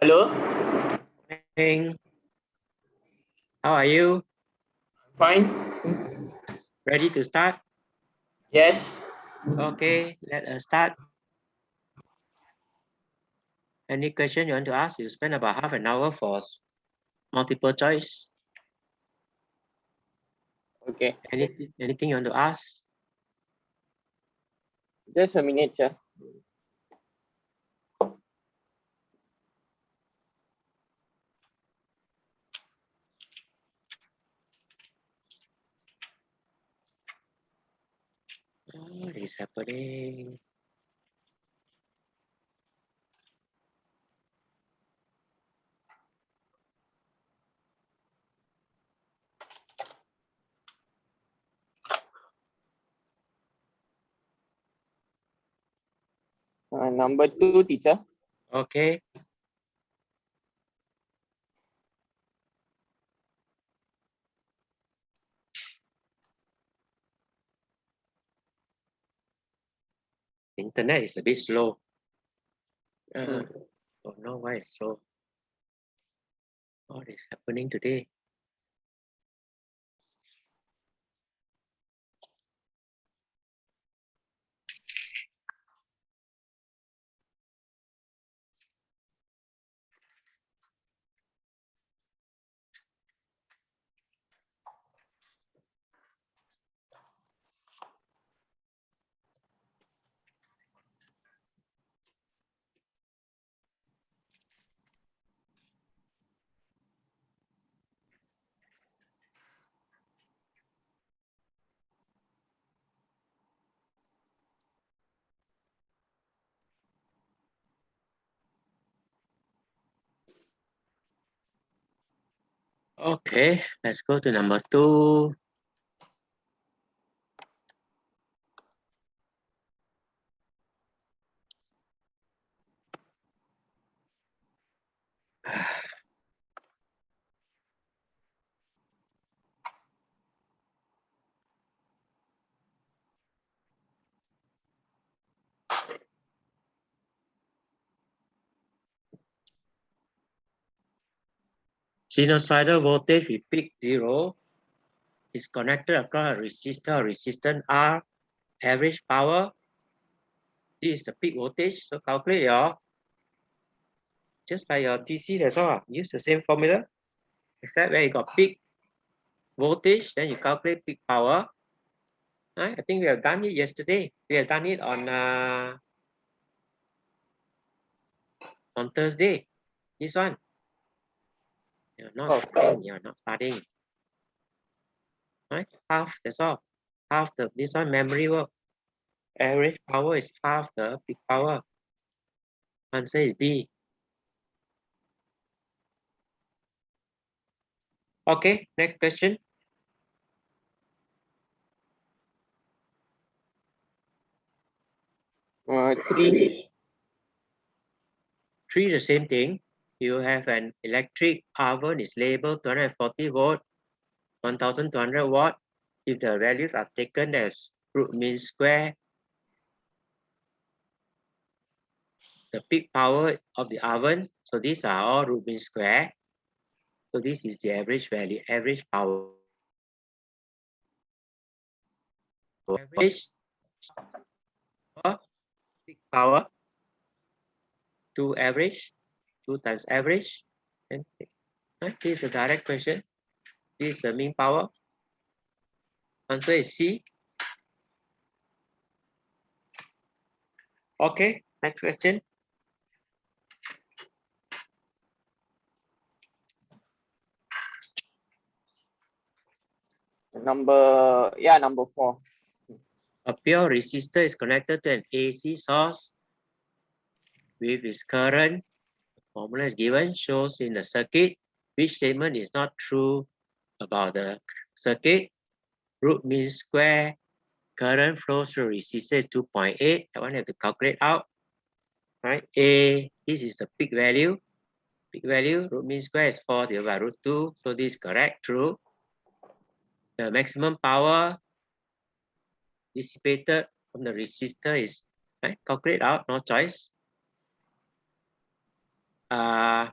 Hello, Morning. How are you? fine. Ready to start? Yes. Okay, let us start. Any question you want to ask? You spend about half an hour for multiple choice. Okay. Anything you want to ask? Just a minute, sir. What is happening? Number 2, teacher. Okay. Internet is a bit slow. Don't know why it's slow. What is happening today? Okay, let's go to number 2. Sinusoidal voltage with peak 0 is connected across a resistor or resistance R. Average power. This is the peak voltage. So calculate your, just like your DC, that's all. Use the same formula, except where you got peak voltage, then you calculate peak power. Right? I think we have done it yesterday. We have done it on Thursday. This one. You're not studying. You're not studying. Right? Half, that's all. Half the this one memory work. Average power is half the peak power. Answer is B. Okay, next question. Three. 3, the same thing. You have an electric oven is labeled 240 volt, 1200 watt. If the values are taken as root mean square, the peak power of the oven, so these are all root mean square. So this is the average value, average power. Average peak power, 2 average, 2 times average. And this is a direct question. This is the mean power. Answer is C. Okay, next question. Number 4. A pure resistor is connected to an AC source with its current. The formula is given, shows in the circuit. Which statement is not true about the circuit? Root mean square. Current flows through resistor is 2.8. That one have to calculate out. Right? A, this is the peak value. Peak value, root mean square is 4 divided by root 2. So this is correct, true. The maximum power dissipated from the resistor is, right? Calculate out, no choice. Okay,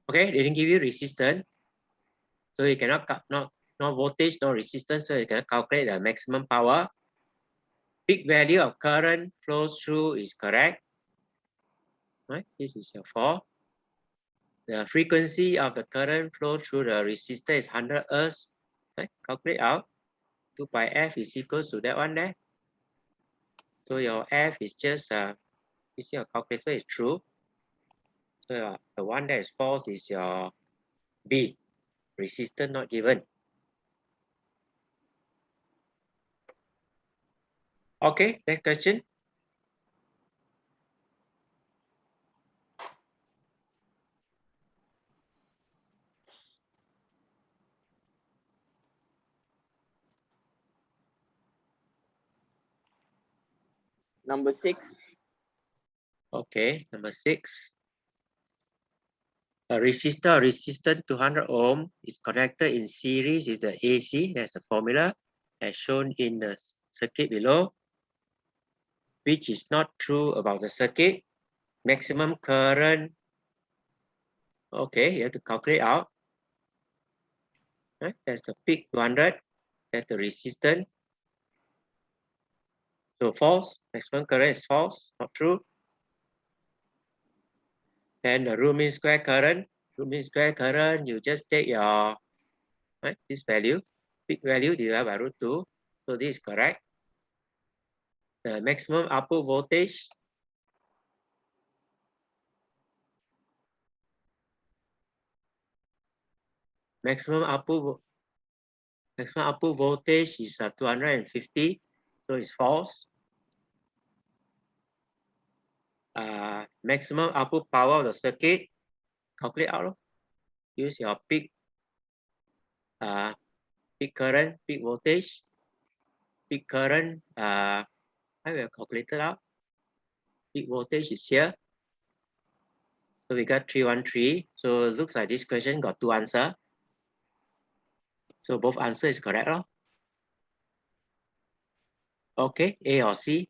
they didn't give you resistance, so you cannot no voltage, no resistance, so you cannot calculate the maximum power. Peak value of current flows through is correct. Right, this is your 4. The frequency of the current flow through the resistor is 100 Hz. Right, calculate out. 2 pi F is equals to that one there. So your F is just this your calculator is true. So the one that is false is your B, resistance not given. Okay, next question. Number 6. Okay, number 6. A resistor or resistant 200 ohm is connected in series with the AC. That's the formula as shown in the circuit below, which is not true about the circuit. Maximum current. Okay, you have to calculate out. Right? That's the peak 200. That's the resistance. So false. Maximum current is false, not true. Then the root mean square current. Root mean square current, you just take your this value, peak value divided by root 2. So this is correct. The maximum output voltage maximum output voltage is 250, so it's false. Maximum output power of the circuit, calculate out. Use your peak current, peak voltage, peak current. I will calculate it out. Peak voltage is here. So we got 313. So it looks like this question got 2 answers. So both answer is correct. Okay, A or C.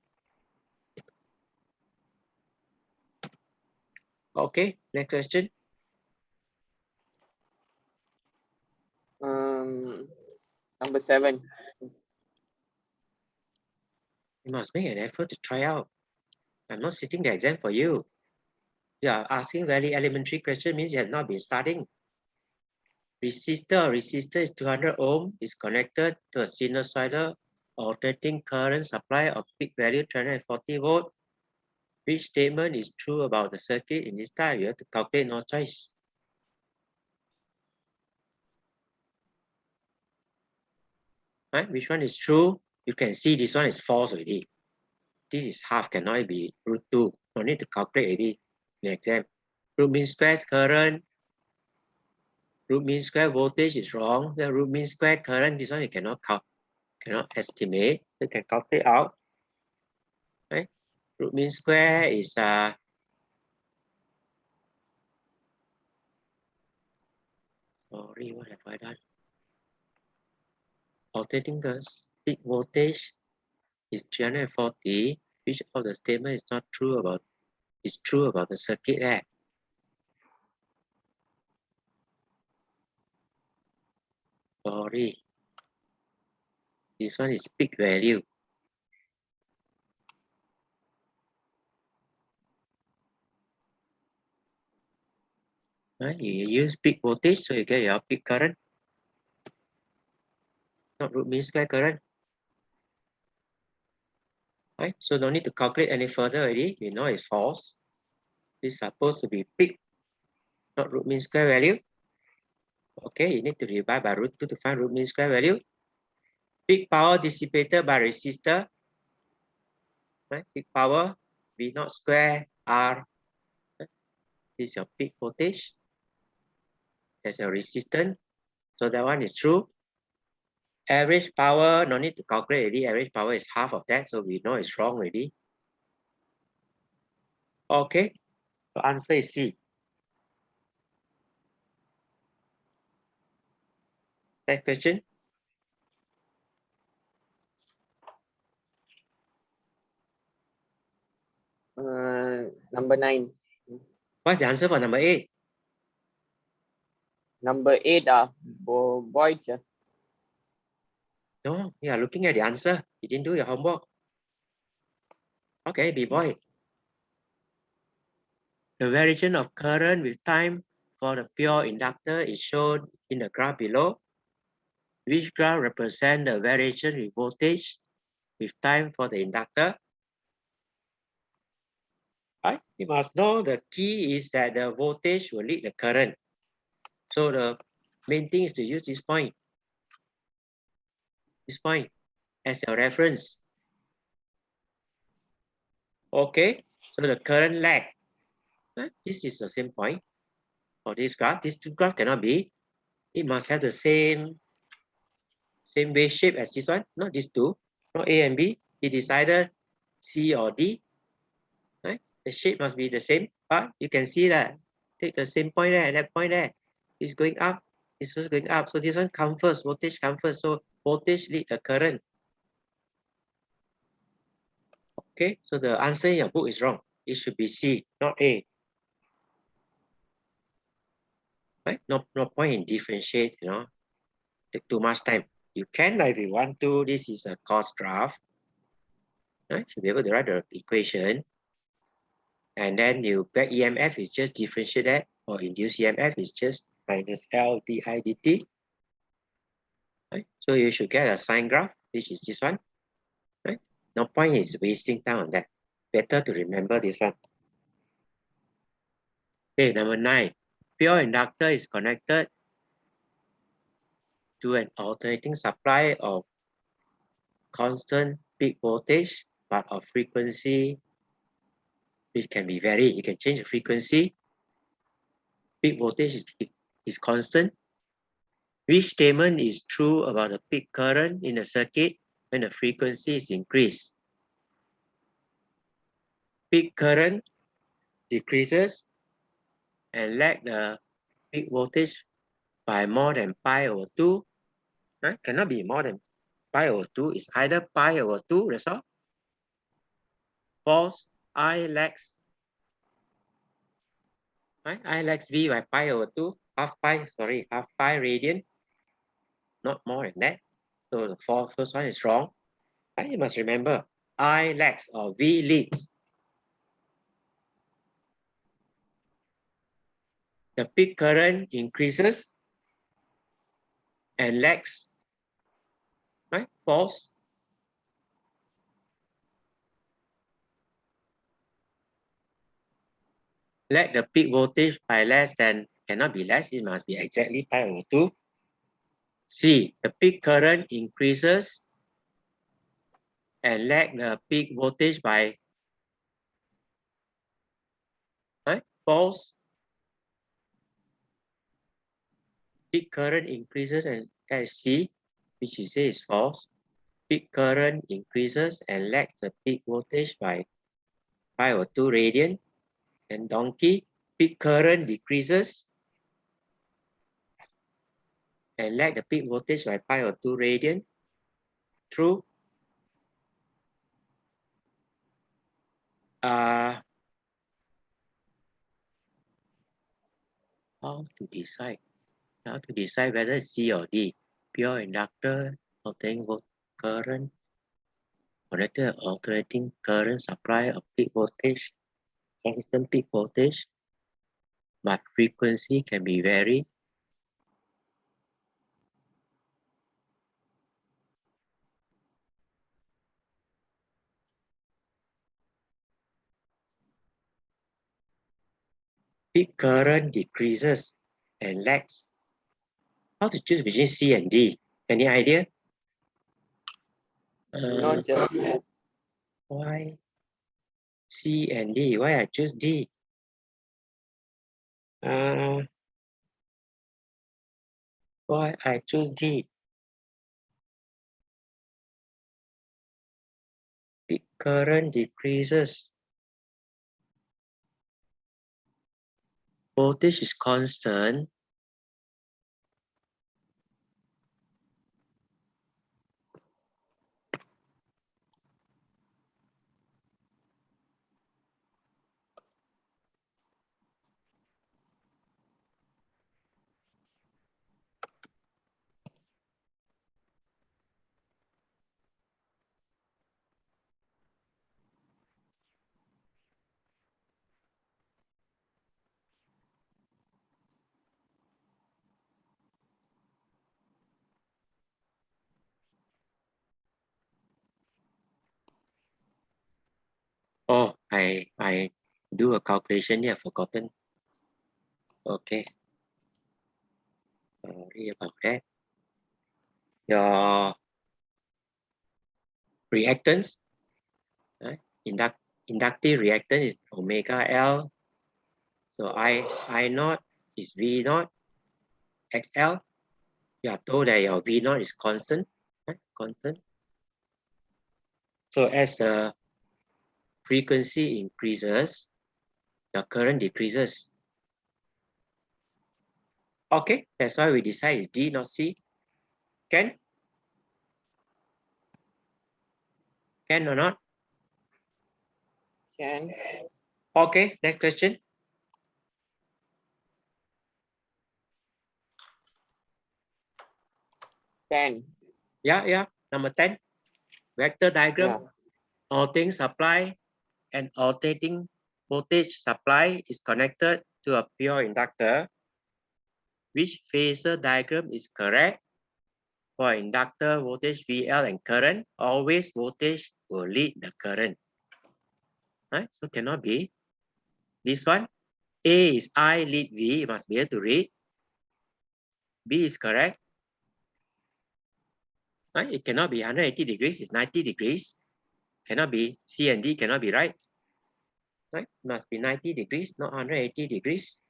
Okay, next question. Number 7. You must make an effort to try out. I'm not sitting the exam for you. You are asking very elementary question, means you have not been studying. Resistor is 200 ohm, is connected to a sinusoidal alternating current supply of peak value 340 volt. Which statement is true about the circuit? In this time, you have to calculate, no choice. Right? Which one is true? You can see this one is false already. This is half, cannot be root 2. No need to calculate already in the exam. Root mean square current. Root mean square voltage is wrong. The root mean square current, this one you cannot estimate. You can calculate out. Right? Root mean square is sorry, what have I done? Alternating the peak voltage is 340. Which of the statement is not true about the circuit there? Sorry. This one is peak value. Right? You use peak voltage, so you get your peak current. Not root mean square current. Right? So no need to calculate any further already. You know it's false. This is supposed to be peak, not root mean square value. Okay, you need to divide by root 2 to find root mean square value. Peak power dissipated by resistor. Right? Peak power V naught square R. This is your peak voltage. That's your resistance. So that one is true. Average power, no need to calculate already. Average power is half of that, so we know it's wrong already. Okay, so answer is C. Next question. Number 9. What's the answer for number 8? Number 8 void. No, you are looking at the answer. You didn't do your homework. Okay, be void. The variation of current with time for the pure inductor is shown in the graph below. Which graph represents the variation with voltage with time for the inductor? Right? You must know the key is that the voltage will lead the current. So the main thing is to use this point as your reference. Okay, so the current lag. This is the same point for this graph. This two graph cannot be. It must have the same wave shape as this one, not these two, not A and B. It is either C or D. Right? The shape must be the same, but you can see that. Take the same point there and that point there. It's going up. It's also going up. So this one comes first. Voltage comes first. So voltage lead the current. Okay, so the answer in your book is wrong. It should be C, not A. Right? No point in differentiate, take too much time. You can, if you want to, this is a cost graph. Right? Should be able to write the equation. And then you get EMF is just differentiate that, or induced EMF is just minus L di dt. Right? So you should get a sine graph, which is this one. Right? No point is wasting time on that. Better to remember this one. Okay, number 9. Pure inductor is connected to an alternating supply of constant peak voltage, but of frequency which can be varied. You can change the frequency. Peak voltage is constant. Which statement is true about the peak current in a circuit when the frequency is increased? Peak current decreases and lag the peak voltage by more than pi over 2. Right? Cannot be more than pi over 2. It's either pi over 2, that's all. False. I lags. Right? I lags V by pi over 2. Half pi radian. Not more than that. So the first one is wrong. Right? You must remember, I lags or V leads. The peak current increases and lags. Right? False. Lag the peak voltage by less than, cannot be less, it must be exactly pi over 2. C, the peak current increases and lag the peak voltage by, right? False. Peak current increases and that is C, which he says is false. Peak current increases and lags the peak voltage by pi over 2 radian. And donkey, peak current decreases and lag the peak voltage by pi over 2 radian. True. How to decide? How to decide whether it's C or D? Pure inductor, alternating current, connected alternating current supply of peak voltage, constant peak voltage, but frequency can be varied. Peak current decreases and lags. How to choose between C and D? Any idea? Not just that. Why C and D? Why I choose D? Why I choose D? Peak current decreases. Voltage is constant. Oh, I do a calculation here, forgotten. Okay. Sorry about that. Your reactance, right? Inductive reactance is omega L. So I naught is V naught XL. You are told that your V naught is constant, right? Constant. So as the frequency increases, the current decreases. Okay, that's why we decide is D, not C. Can or not? Can. Okay, next question. Can. Yeah. Number 10. Vector diagram. Yeah. Alternating supply and alternating voltage supply is connected to a pure inductor. Which phasor diagram is correct? For inductor, voltage VL and current, always voltage will lead the current. Right? So cannot be. This one, A is I lead V, you must be able to read. B is correct. Right? It cannot be 180 degrees, it's 90 degrees. Cannot be, C and D cannot be right. Right? Must be 90 degrees, not 180 degrees.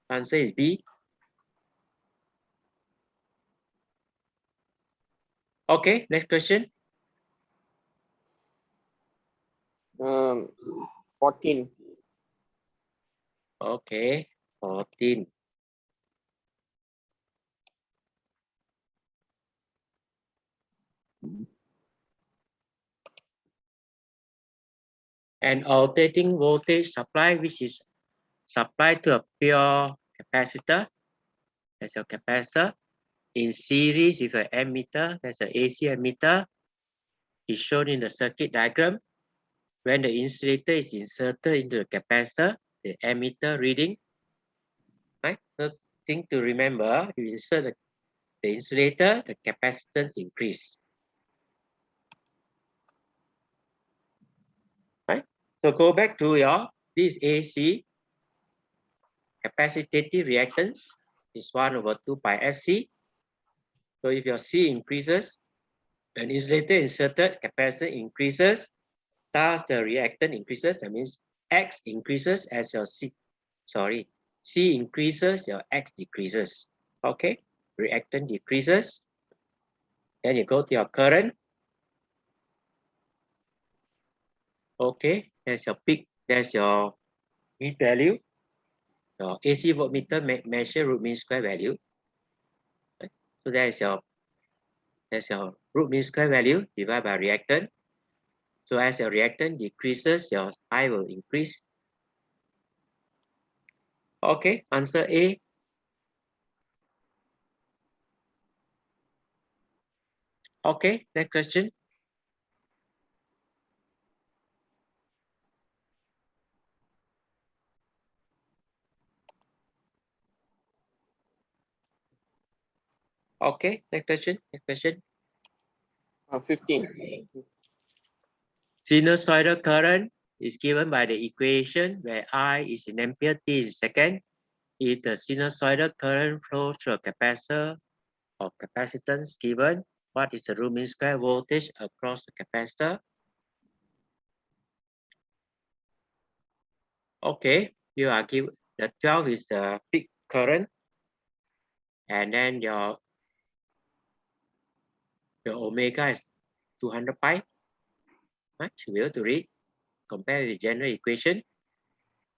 Answer is B. Okay, next question. 14. Okay, 14. An alternating voltage supply which is supplied to a pure capacitor, that's your capacitor, in series with an ammeter, that's an AC ammeter, is shown in the circuit diagram. When the insulator is inserted into the capacitor, the ammeter reading, right? First thing to remember, you insert the insulator, the capacitance increase. Right? So go back to your, this AC, capacitative reactance is 1/2 pi FC. So if your C increases, an insulator inserted, capacitor increases, thus the reactant increases. That means X increases as your C increases, your X decreases. Okay, reactant decreases. Then you go to your current. Okay, there's your peak, there's your mean value. Your AC voltmeter measure root mean square value. Right? So there's your root mean square value divided by reactant. So as your reactant decreases, your I will increase. Okay, answer A. Okay, next question. Okay, next question. 15. Sinusoidal current is given by the equation where I is in ampere, T is second. If the sinusoidal current flows through a capacitor or capacitance given, what is the root mean square voltage across the capacitor? Okay, you are given the 12 is the peak current, and then your omega is 200 pi. Right? Should be able to read. Compare with the general equation.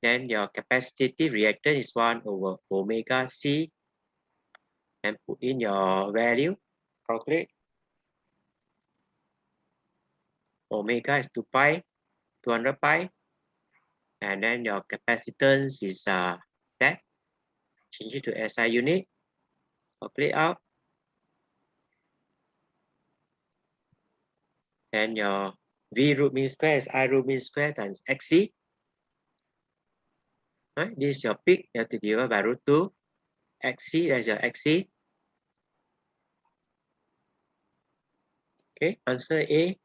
Then your capacitive reactance is 1/omega C, and put in your value, calculate. Omega is 2 pi, 200 pi, and then your capacitance is that. Change it to SI unit, calculate out. And your V root mean square is I root mean square times XC. Right? This is your peak, you have to divide by root 2. XC, that's your XC. Okay, answer A.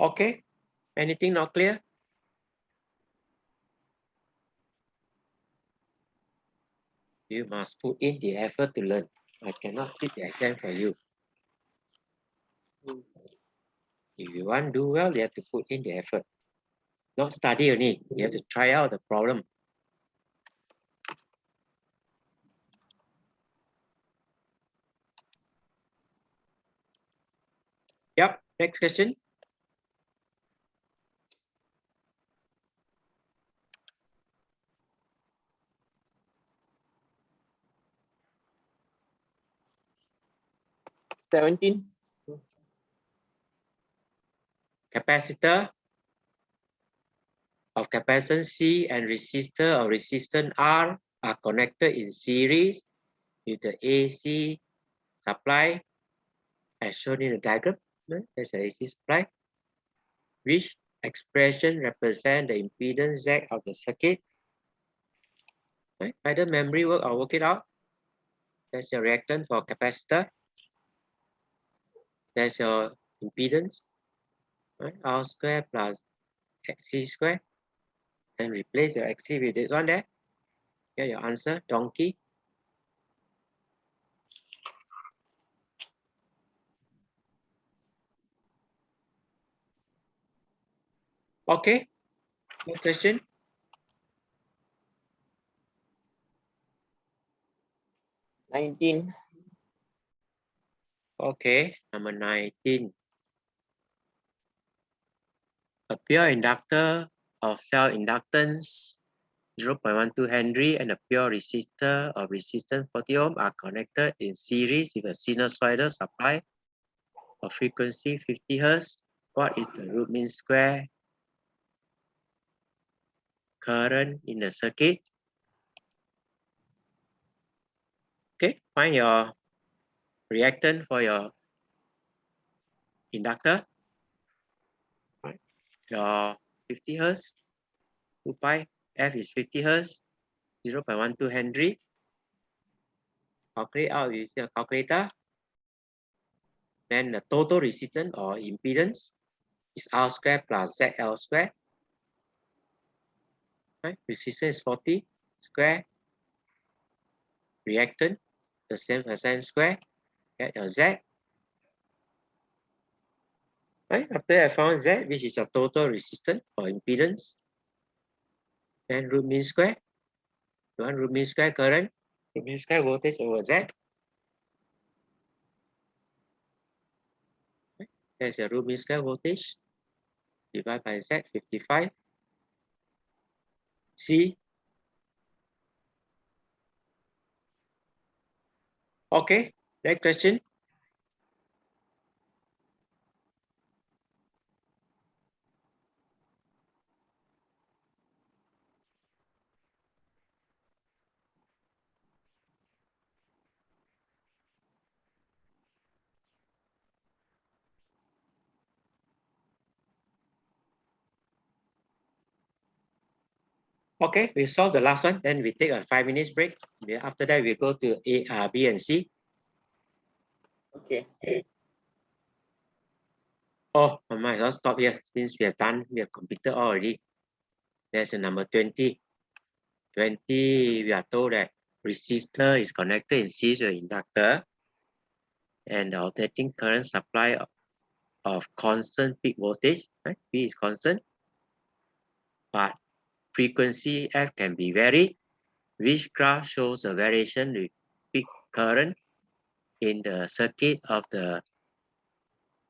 Okay, anything not clear? You must put in the effort to learn. I cannot sit the exam for you. If you want to do well, you have to put in the effort. Not study only. You have to try out the problem. Yep, next question. $17. Capacitor of capacitance C and resistor of resistance R are connected in series with the AC supply as shown in the diagram. There's the AC supply. Which expression represent the impedance Z of the circuit? Right? Either memory work or work it out. That's your reactant for capacitor. That's your impedance. Right? R square plus XC square. And replace your XC with this one there. Get your answer, donkey. Okay, no question. 19. Okay, number 19. A pure inductor of cell inductance 0.12 Henry and a pure resistor of resistance 40 ohm are connected in series with a sinusoidal supply of frequency 50 Hz. What is the root mean square current in the circuit? Okay, find your reactant for your inductor. Right. Your 50 Hz, 2 pi, F is 50 Hz, 0.12 Henry. Calculate out with your calculator. Then the total resistance or impedance is R square plus ZL square. Right? Resistance is 40 square. Reactant, the same percent square. Get your Z. Right? After I found Z, which is your total resistance or impedance, then root mean square. You want root mean square current, root mean square voltage over Z. Right? There's your root mean square voltage. Divided by Z, 55. C. Okay, next question. Okay, we solve the last one, then we take a 5 minutes break. After that, we go to A, B, and C. Okay. Oh, I might as well stop here since we have completed already. There's a number 20. 20, we are told that resistor is connected in series with inductor and the alternating current supply of constant peak voltage, right? P is constant, but frequency F can be varied. Which graph shows a variation with peak current in the circuit of the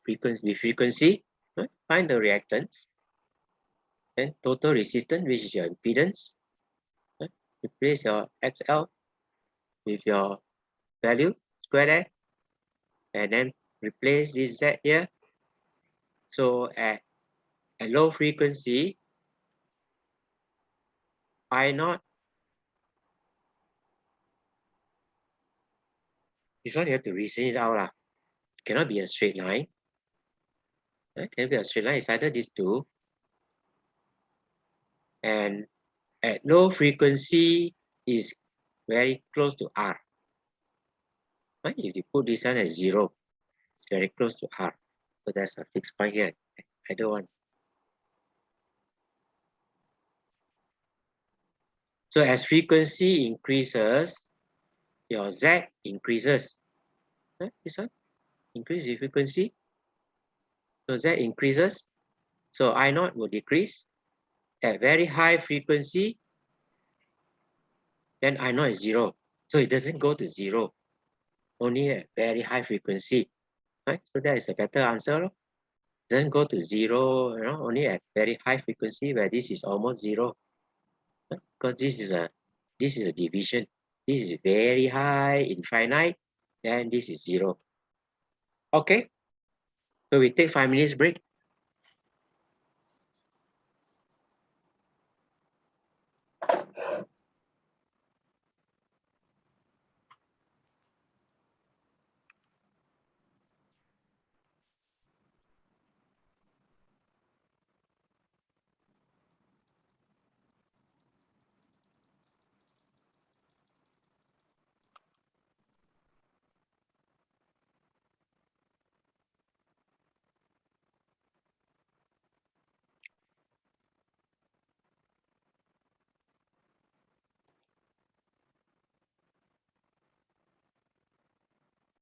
frequency? Right? Find the reactance. Then total resistance, which is your impedance. Right? Replace your XL with your value, square that, and then replace this Z here. So at low frequency, I naught, this one you have to reason it out. It cannot be a straight line. It can be a straight line, it's either these two. And at low frequency is very close to R. Right? If you put this one at 0, it's very close to R. So that's a fixed point here. either one. So as frequency increases, your Z increases. This one, increase the frequency. So Z increases. So I naught will decrease. At very high frequency, then I naught is 0. So it doesn't go to 0, only at very high frequency. Right? So that is a better answer. Doesn't go to 0, only at very high frequency where this is almost 0. Because this is a division. This is very high, infinite, then this is 0. Okay. So we take 5 minutes break.